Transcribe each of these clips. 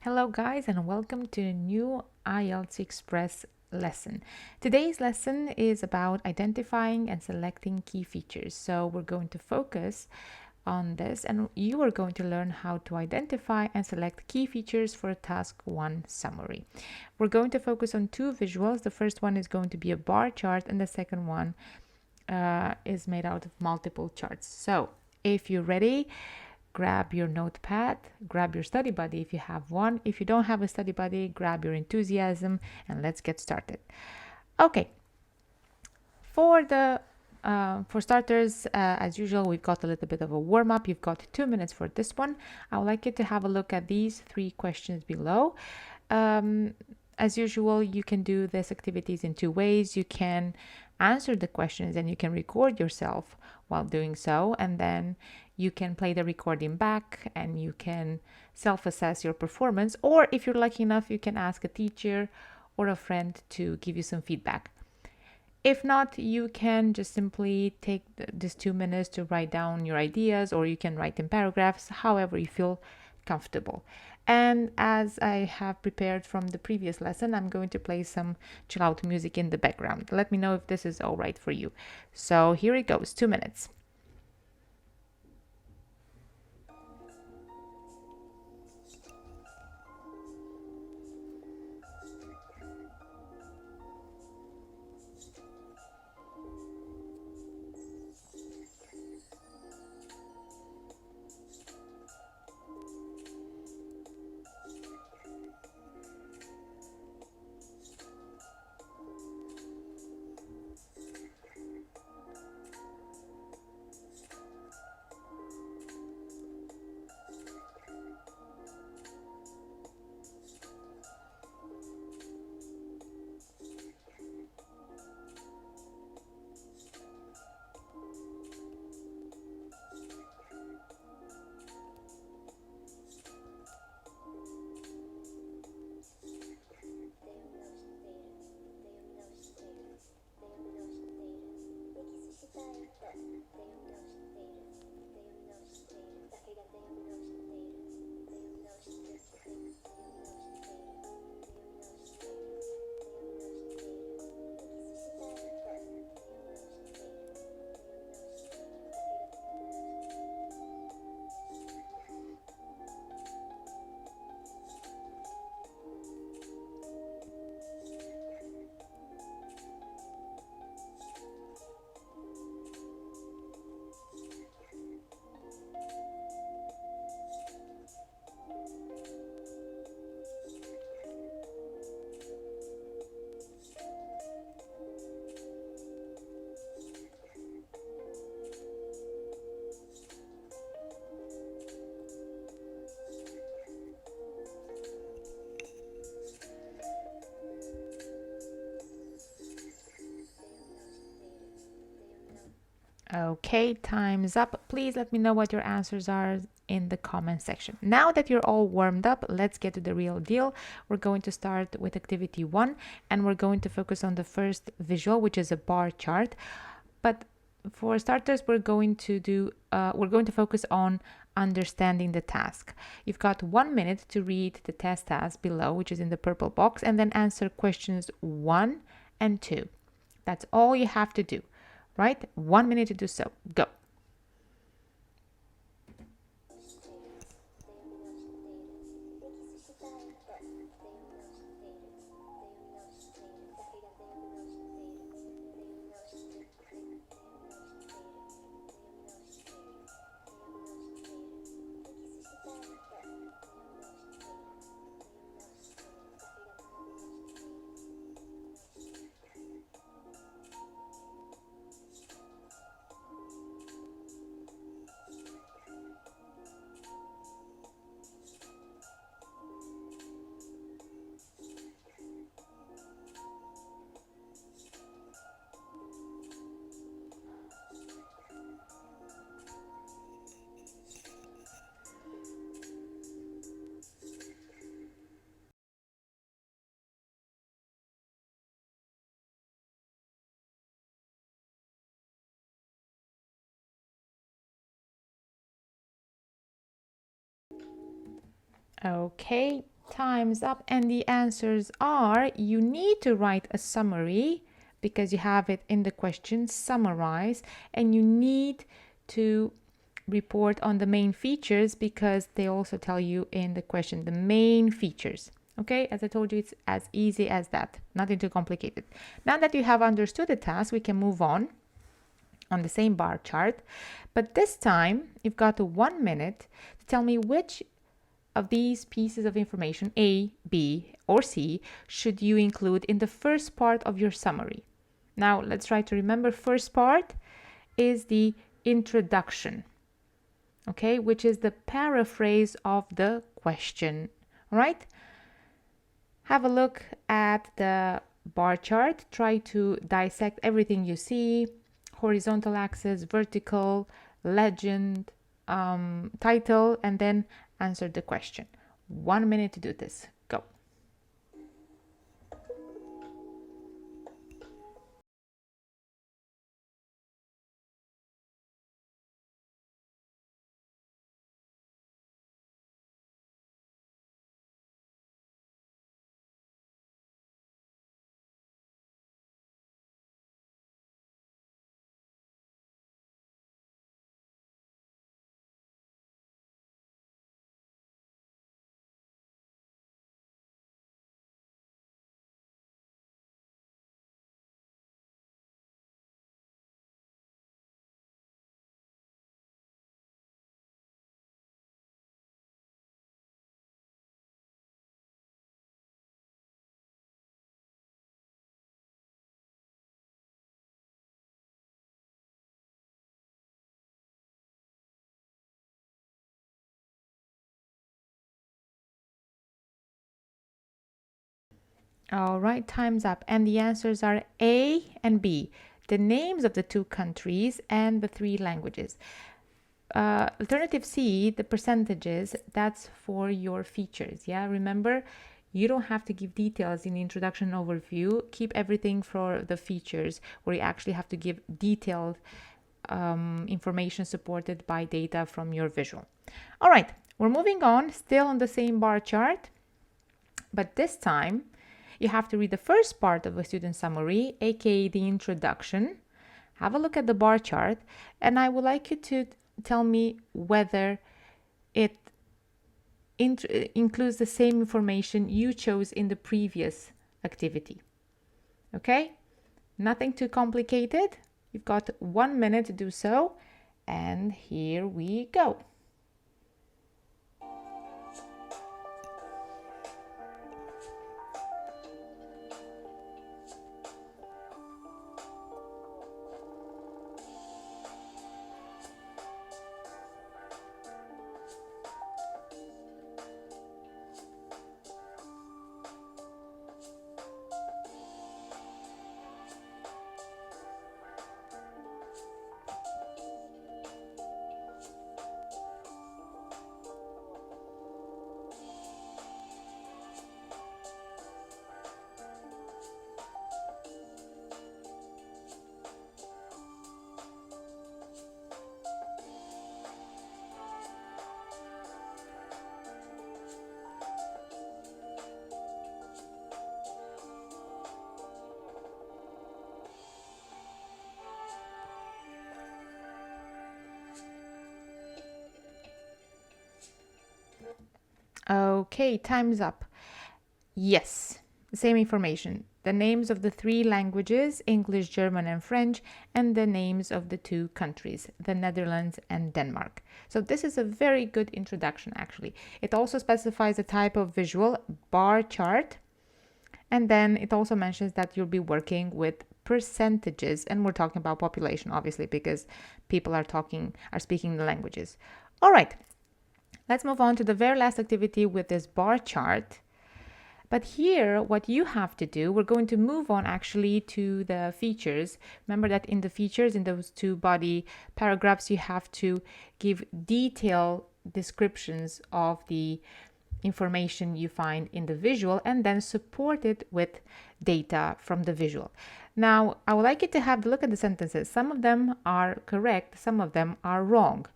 Hello guys and welcome to a new IELTS Express lesson. Today's lesson is about identifying and selecting key features. So we're going to focus on this and you are going to learn how to identify and select key features for a task 1 summary. We're going to focus on two visuals. The first one is going to be a bar chart and the second one is made out of multiple charts. So if you're ready, grab your notepad, grab your study buddy if you have one. If you don't have a study buddy, grab your enthusiasm and let's get started. Okay, for starters, as usual, we've got a little bit of a warm-up. You've got 2 minutes for this one. I would like you to have a look at these 3 questions below. As usual, you can do these activities in 2 ways. You can answer the questions and you can record yourself while doing so, and then you can play the recording back and you can self-assess your performance, or if you're lucky enough, you can ask a teacher or a friend to give you some feedback. If not, you can just simply take this 2 minutes to write down your ideas, or you can write in paragraphs, however you feel comfortable. And as I have prepared from the previous lesson, I'm going to play some chill out music in the background. Let me know if this is all right for you. So here it goes, 2 minutes. Okay, time's up. Please let me know what your answers are in the comment section. Now that you're all warmed up, let's get to the real deal. We're going to start with activity 1 and we're going to focus on the first visual, which is a bar chart. But for starters, we're going to focus on understanding the task. You've got 1 minute to read the test task below, which is in the purple box, and then answer questions 1 and 2. That's all you have to do. Right? 1 minute to do so. Go. Okay, Time's up, and the answers are: you need to write a summary because you have it in the question, summarize, and you need to report on the main features because they also tell you in the question the main features. Okay, as I told you, it's as easy as that, nothing too complicated. Now that you have understood the task, we can move on the same bar chart, but this time you've got 1 minute to tell me which of these pieces of information, A, B, or C, should you include in the first part of your summary. Now let's try to remember. First part is the introduction, okay, which is the paraphrase of the question. All right, have a look at the bar chart, try to dissect everything you see: horizontal axis, vertical, legend, title, and then answer the question. 1 minute to do this. Go. All right, time's up, and the answers are A and B, the names of the 2 countries and the 3 languages. Alternative C, the percentages, that's for your features. Yeah, remember, you don't have to give details in the introduction overview. Keep everything for the features, where you actually have to give detailed information supported by data from your visual. All right, we're moving on, still on the same bar chart, but this time you have to read the first part of a student summary, aka the introduction. Have a look at the bar chart, and I would like you to tell me whether it includes the same information you chose in the previous activity. Okay, nothing too complicated. You've got 1 minute to do so, and here we go. Okay, time's up. Yes, same information. The names of the 3 languages, English, German, and French, and the names of the 2 countries, the Netherlands and Denmark. So this is a very good introduction, actually. It also specifies the type of visual, bar chart, and then it also mentions that you'll be working with percentages, and we're talking about population, obviously, because people are speaking the languages. All right. Let's move on to the very last activity with this bar chart. But here, what you have to do, we're going to move on actually to the features. Remember that in the features, in those 2 body paragraphs, you have to give detailed descriptions of the information you find in the visual and then support it with data from the visual. Now, I would like you to have a look at the sentences. Some of them are correct, some of them are wrong.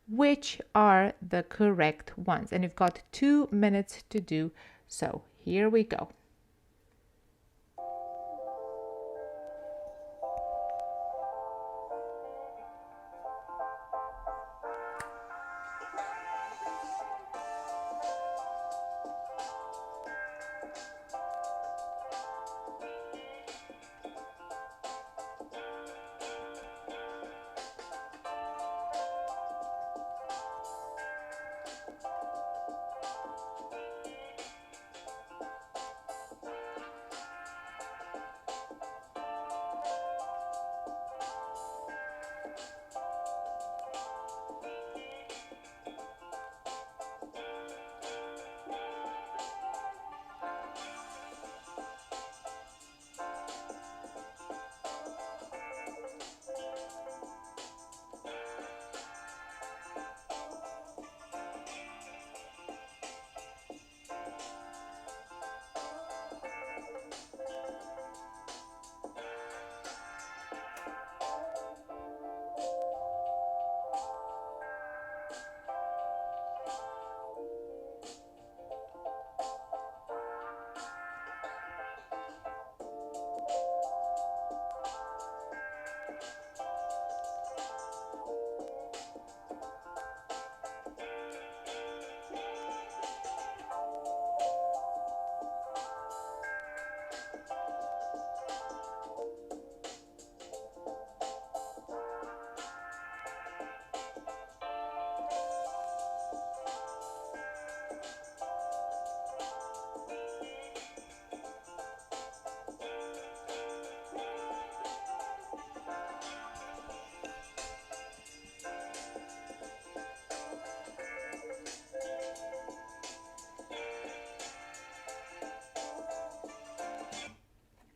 Which are the correct ones? And you've got 2 minutes to do So here we go.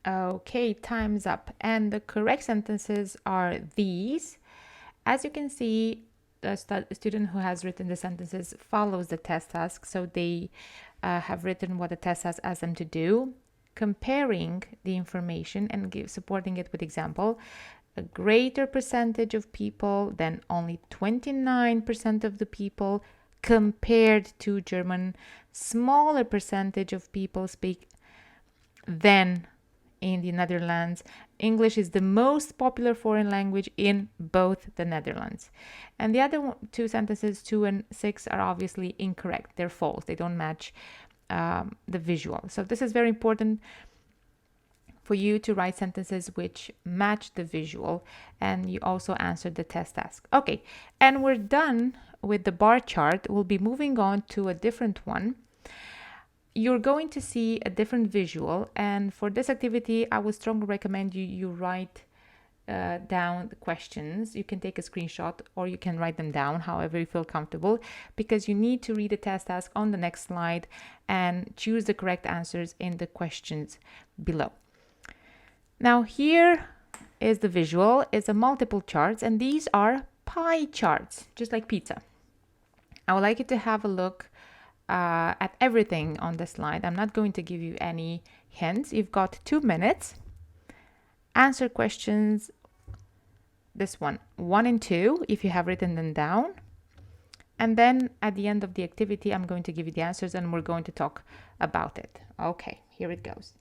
Okay, time's up. And the correct sentences are these. As you can see, the student who has written the sentences follows the test task. So they have written what the test has asked them to do, comparing the information and supporting it with example. A greater percentage of people than only 29% of the people compared to German. Smaller percentage of people speak than in the Netherlands. English is the most popular foreign language in both the Netherlands. And the other two sentences, 2 and 6, are obviously incorrect. They're false. They don't match the visual. So this is very important for you to write sentences which match the visual, and you also answered the test task. Okay, and we're done with the bar chart. We'll be moving on to a different one. You're going to see a different visual, and for this activity I would strongly recommend you write down the questions. You can take a screenshot or you can write them down, however you feel comfortable, because you need to read the test task on the next slide and choose the correct answers in the questions below. Now here is the visual. It's a multiple charts, and these are pie charts, just like pizza. I would like you to have a look at everything on the slide. I'm not going to give you any hints. You've got 2 minutes. Answer questions, this one, 1 and 2, if you have written them down. And then at the end of the activity, I'm going to give you the answers and we're going to talk about it. Okay, here it goes.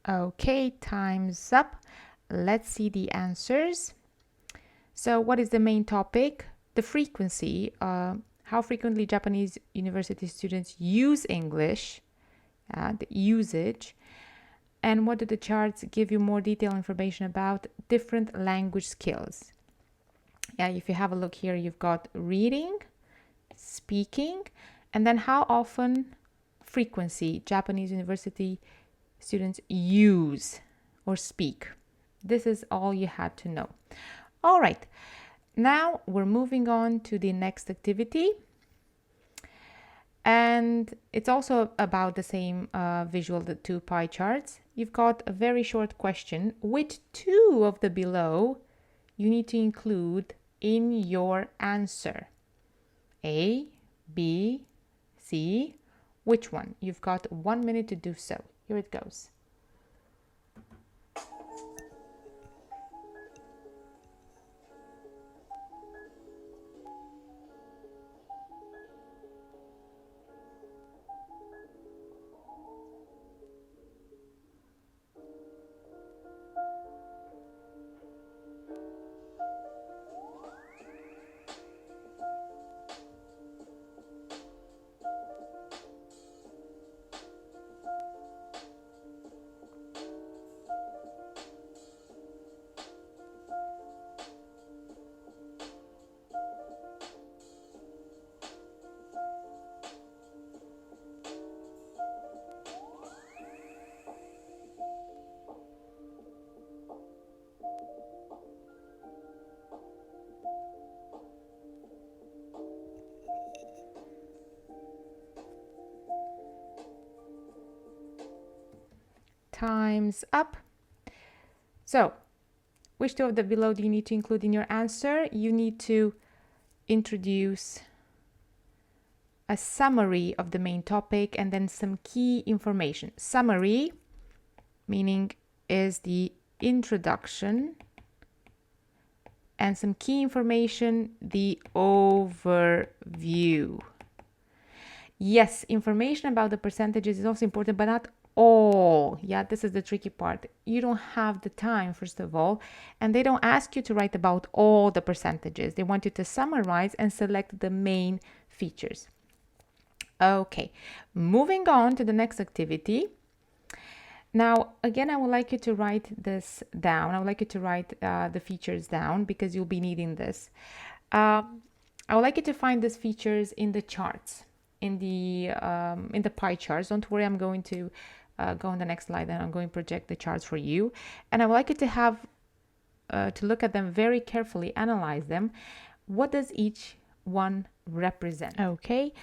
Okay, time's up. Let's see the answers. So what is the main topic? The frequency, how frequently Japanese university students use English, the usage. And what do the charts give you more detailed information about? Different language skills. Yeah, if you have a look here, you've got reading, speaking, and then how often, frequency, Japanese university students use or speak. This is all you had to know. All right, now we're moving on to the next activity. And it's also about the same visual, the two pie charts. You've got a very short question with two of the below you need to include in your answer. A, B, C, which one? You've got 1 minute to do so. Here it goes. Time's up. So, which two of the below do you need to include in your answer? You need to introduce a summary of the main topic and then some key information. Summary, meaning is the introduction, and some key information, the overview. Yes, information about the percentages is also important, but not all. Yeah, this is the tricky part. You don't have the time, first of all, and they don't ask you to write about all the percentages. They want you to summarize and select the main features. Okay, moving on to the next activity. Now, again, I would like you to write this down. I would like you to write the features down because you'll be needing this. I would like you to find these features in the charts, in the pie charts. Don't worry, I'm going to go on the next slide and I'm going to project the charts for you. And I would like you to have to look at them very carefully, analyze them. What does each one represent? Okay,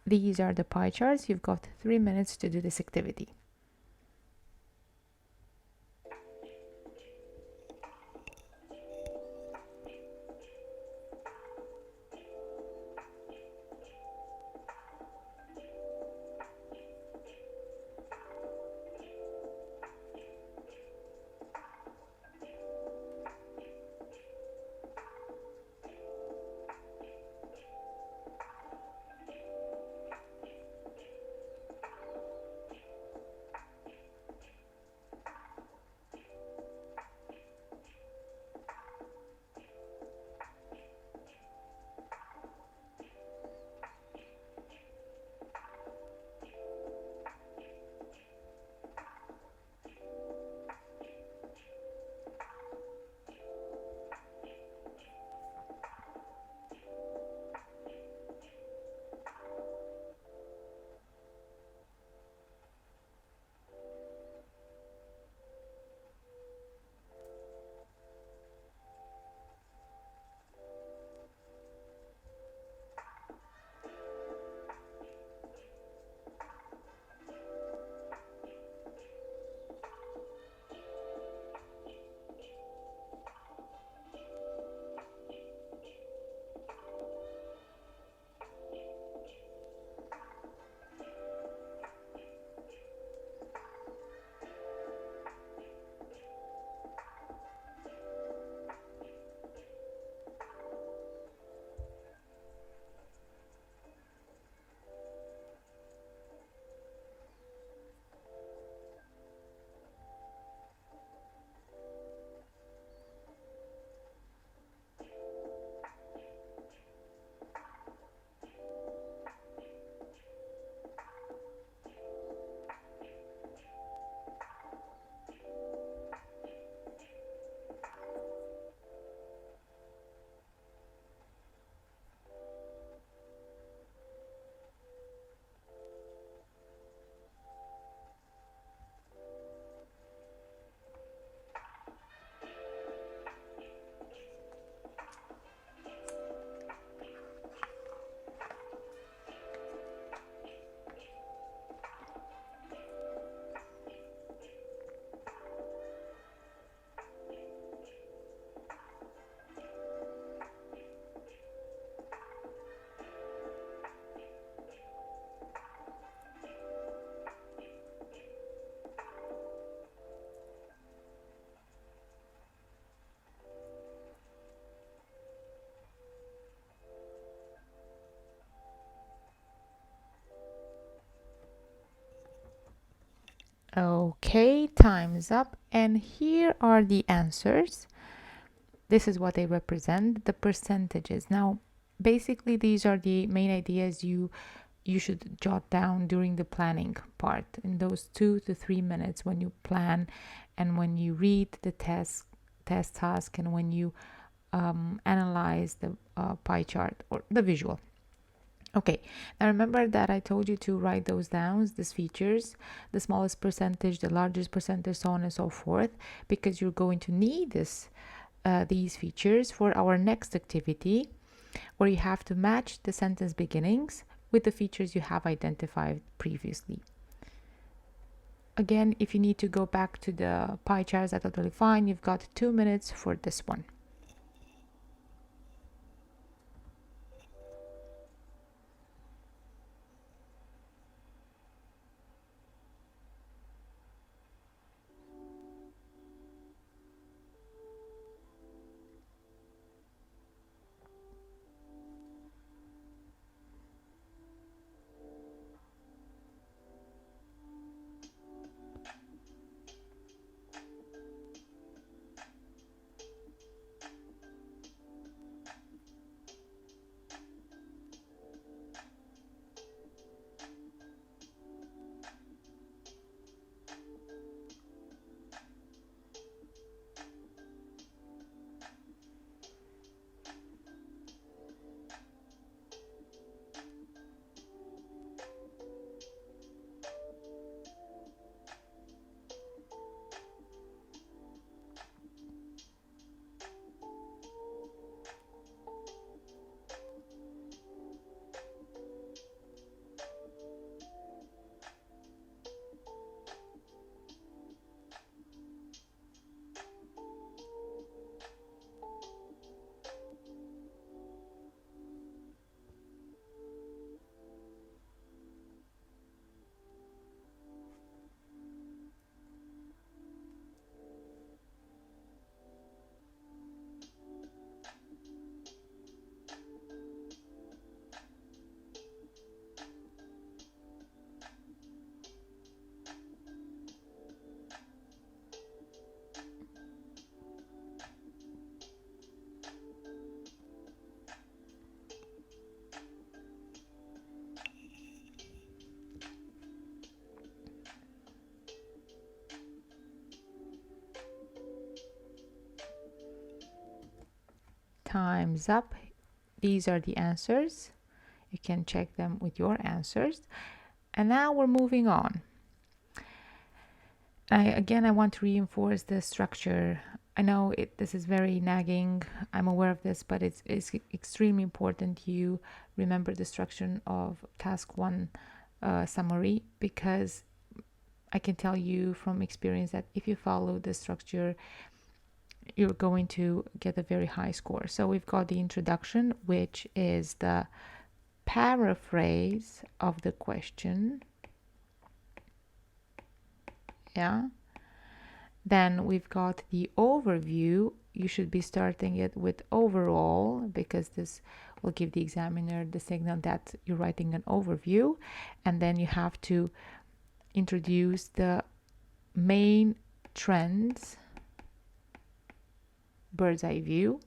these are the pie charts. You've got 3 minutes to do this activity. Okay, time's up. And here are the answers. This is what they represent, the percentages. Now, basically, these are the main ideas you should jot down during the planning part in those 2 to 3 minutes when you plan and when you read the test task and when you analyze the pie chart or the visual. Okay, now remember that I told you to write those down, these features, the smallest percentage, the largest percentage, so on and so forth, because you're going to need these features for our next activity, where you have to match the sentence beginnings with the features you have identified previously. Again, if you need to go back to the pie charts, that's totally fine. You've got 2 minutes for this one. Time's up. These are the answers. You can check them with your answers. And now we're moving on. I want to reinforce the structure. I know this is very nagging. I'm aware of this, but it's extremely important you remember the structure of task one summary, because I can tell you from experience that if you follow the structure, you're going to get a very high score. So we've got the introduction, which is the paraphrase of the question. Yeah. Then we've got the overview. You should be starting it with overall, because this will give the examiner the signal that you're writing an overview. And then you have to introduce the main trends, bird's eye view.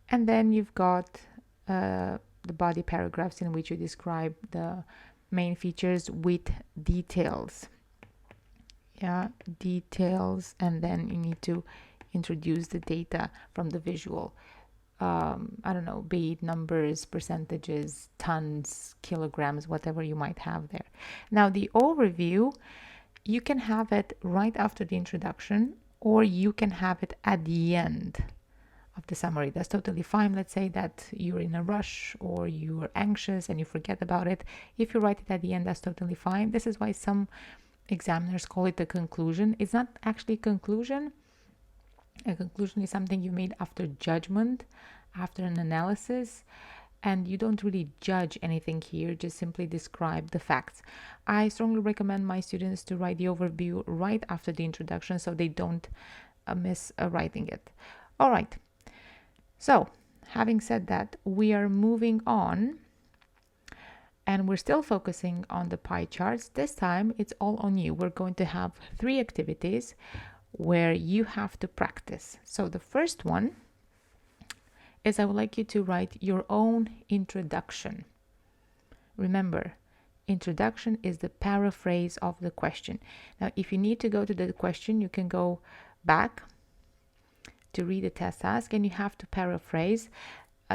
And then you've got the body paragraphs in which you describe the main features with details. Yeah, details, and then you need to introduce the data from the visual. I don't know, be it numbers, percentages, tons, kilograms, whatever you might have there. Now, the overview, you can have it right after the introduction, or you can have it at the end of the summary. That's totally fine. Let's say that you're in a rush or you're anxious and you forget about it. If you write it at the end, that's totally fine. This is why some examiners call it a conclusion. It's not actually a conclusion. A conclusion is something you made after judgment, after an analysis, and you don't really judge anything here, just simply describe the facts. I strongly recommend my students to write the overview right after the introduction so they don't miss writing it. All right. So, having said that, we are moving on. And we're still focusing on the pie charts. This time it's all on you. We're going to have 3 activities where you have to practice. So the first one is I would like you to write your own introduction. Remember, introduction is the paraphrase of the question. Now, if you need to go to the question, you can go back to read the test task and you have to paraphrase.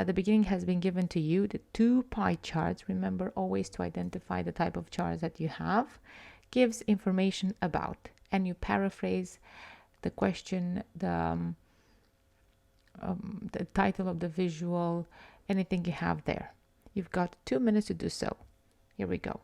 The beginning has been given to you, the 2 pie charts. Remember always to identify the type of charts that you have, gives information about, and you paraphrase the question, the title of the visual, anything you have there. You've got 2 minutes to do so. Here we go.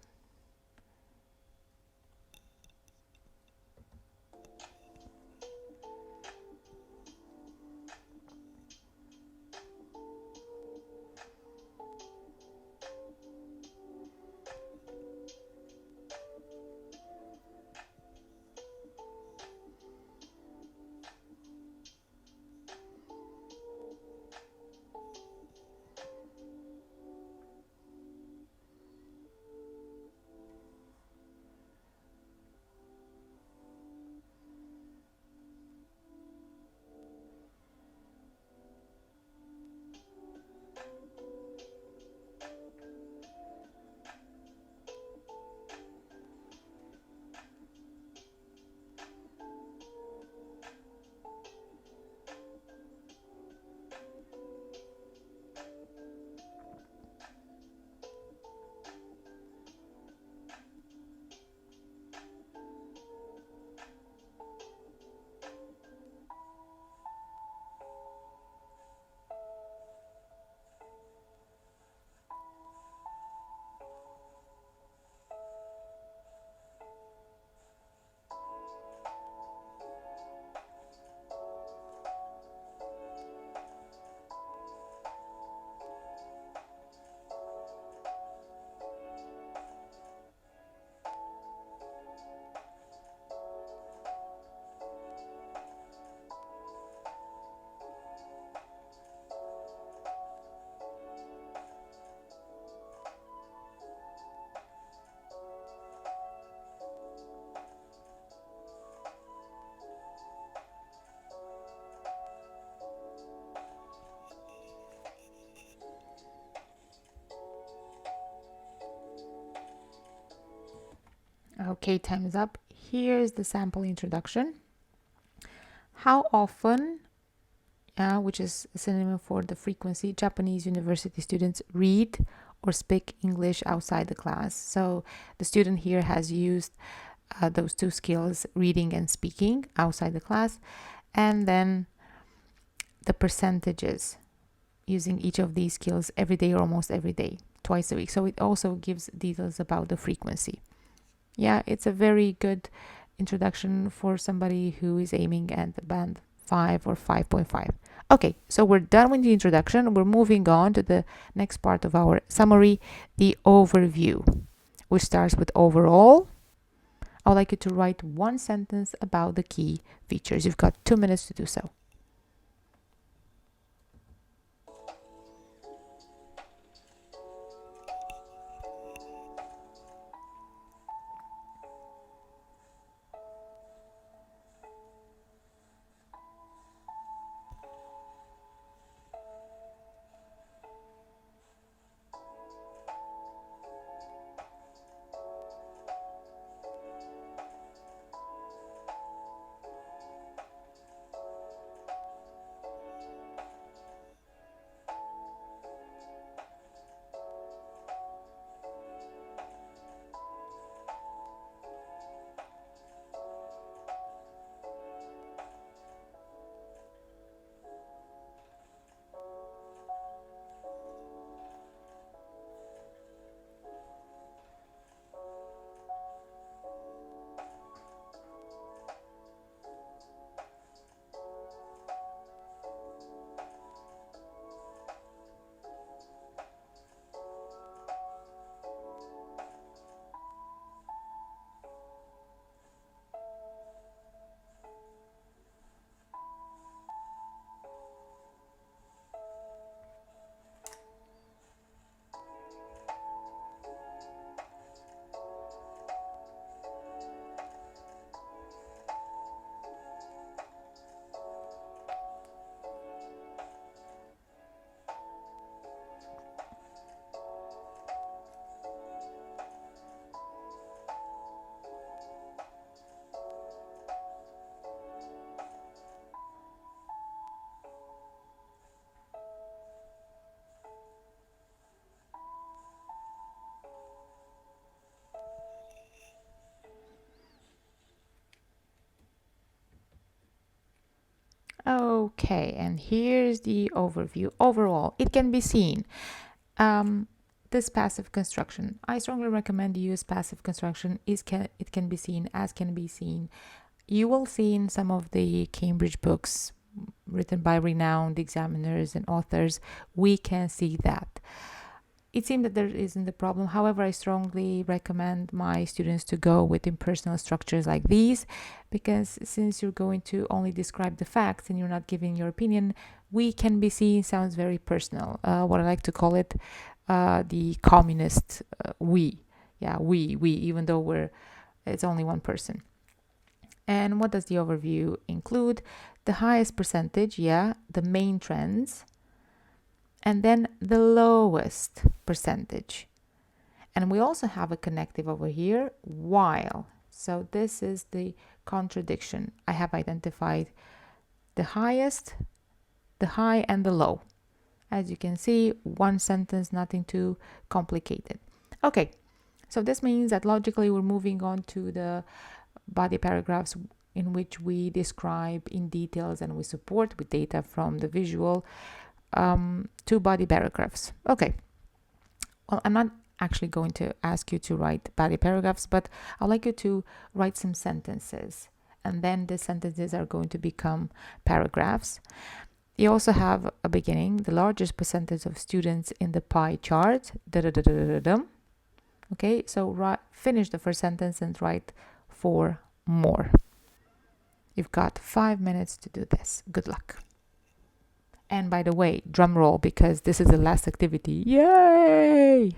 Okay, time is up. Here's the sample introduction. How often, which is a synonym for the frequency, Japanese university students read or speak English outside the class? So the student here has used those 2 skills, reading and speaking outside the class, and then the percentages using each of these skills every day or almost every day, twice a week. So it also gives details about the frequency. Yeah, it's a very good introduction for somebody who is aiming at the band 5 or 5.5. Okay, so we're done with the introduction. We're moving on to the next part of our summary, the overview, which starts with overall. I would like you to write 1 sentence about the key features. You've got 2 minutes to do so. Okay, and here's the overview. Overall, it can be seen. This passive construction, I strongly recommend you use passive construction. It can be seen, as can be seen. You will see in some of the Cambridge books written by renowned examiners and authors, we can see that. It seems that there isn't a problem. However, I strongly recommend my students to go with impersonal structures like these, because since you're going to only describe the facts and you're not giving your opinion, we can be seen sounds very personal. What I like to call it, the communist we. Yeah, we, even though it's only one person. And what does the overview include? The highest percentage, yeah, the main trends, and then the lowest percentage. And we also have a connective over here, while. So this is the contradiction. I have identified the highest, the high, and the low. As you can see, one sentence, nothing too complicated. Okay, so this means that logically we're moving on to the body paragraphs in which we describe in details and we support with data from the visual, 2 body paragraphs. Okay, well, I'm not actually going to ask you to write body paragraphs, but I'd like you to write some sentences, and then the sentences are going to become paragraphs. You also have a beginning, the largest percentage of students in the pie chart. Okay, so finish the first sentence and write 4 more. You've got 5 minutes to do this. Good luck. And by the way, drum roll, because this is the last activity. Yay!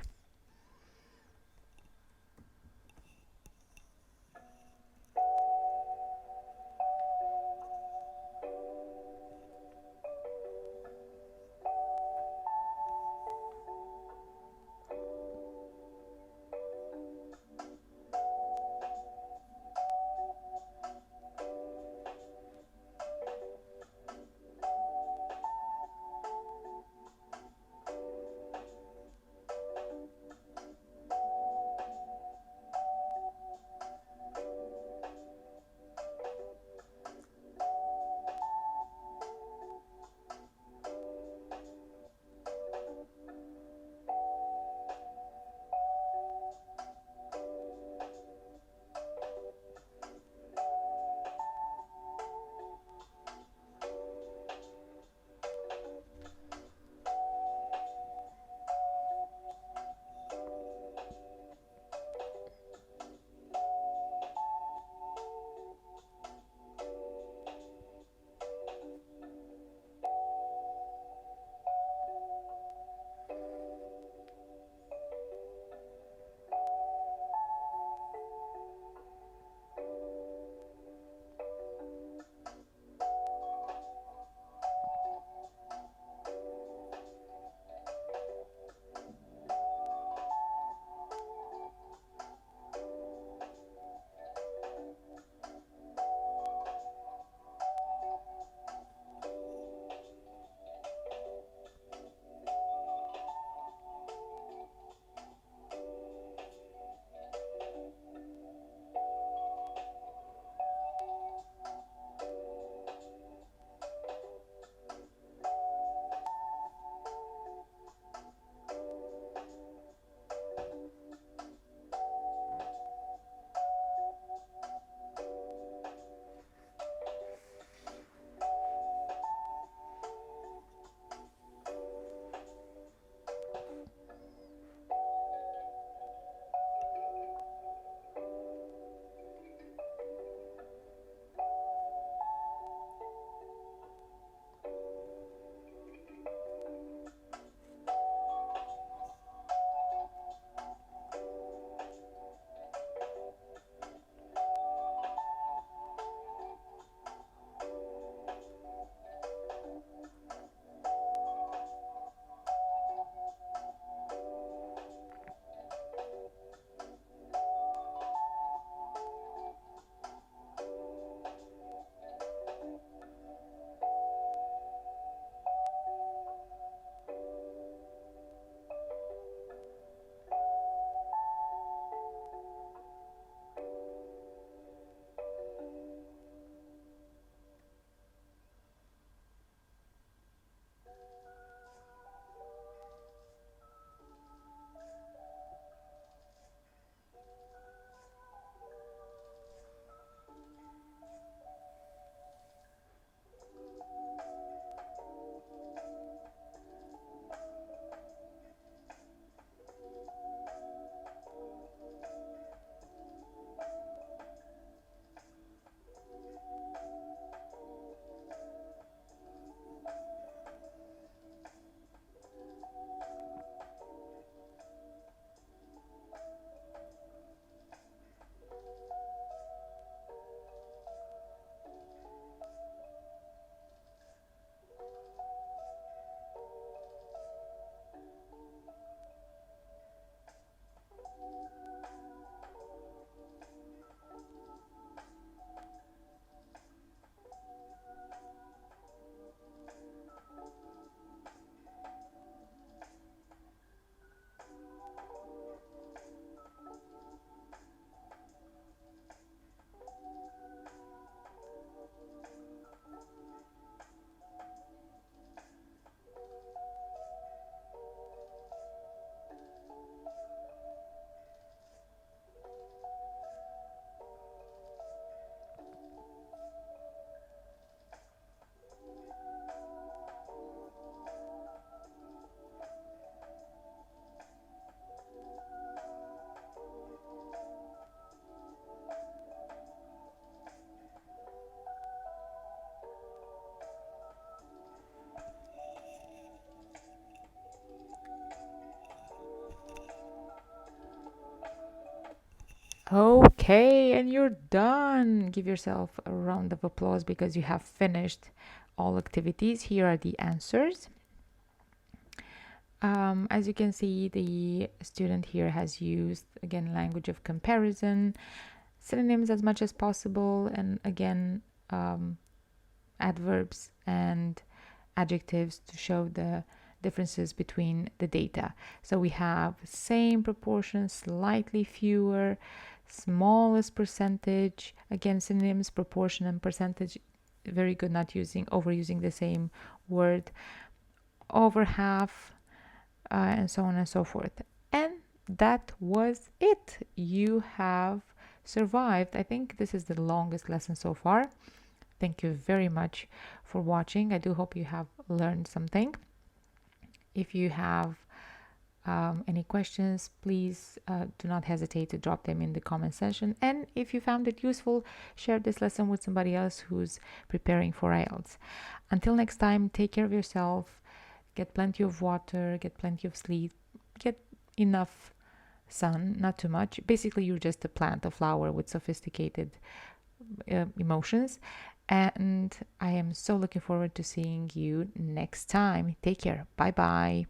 Okay, and you're done. Give yourself a round of applause because you have finished all activities. Here are the answers. As you can see, the student here has used, again, language of comparison, synonyms as much as possible, and again, adverbs and adjectives to show the differences between the data. So we have same proportion, slightly fewer, smallest percentage, again, synonyms, proportion and percentage, very good, not overusing the same word, over half, and so on and so forth. And that was it. You have survived. I think this is the longest lesson so far. Thank you very much for watching. I do hope you have learned something. If you have any questions, please do not hesitate to drop them in the comment section. And if you found it useful, share this lesson with somebody else who's preparing for IELTS. Until next time, take care of yourself, get plenty of water, get plenty of sleep, get enough sun, not too much. Basically, you're just a plant, a flower with sophisticated emotions. And I am so looking forward to seeing you next time. Take care. Bye bye.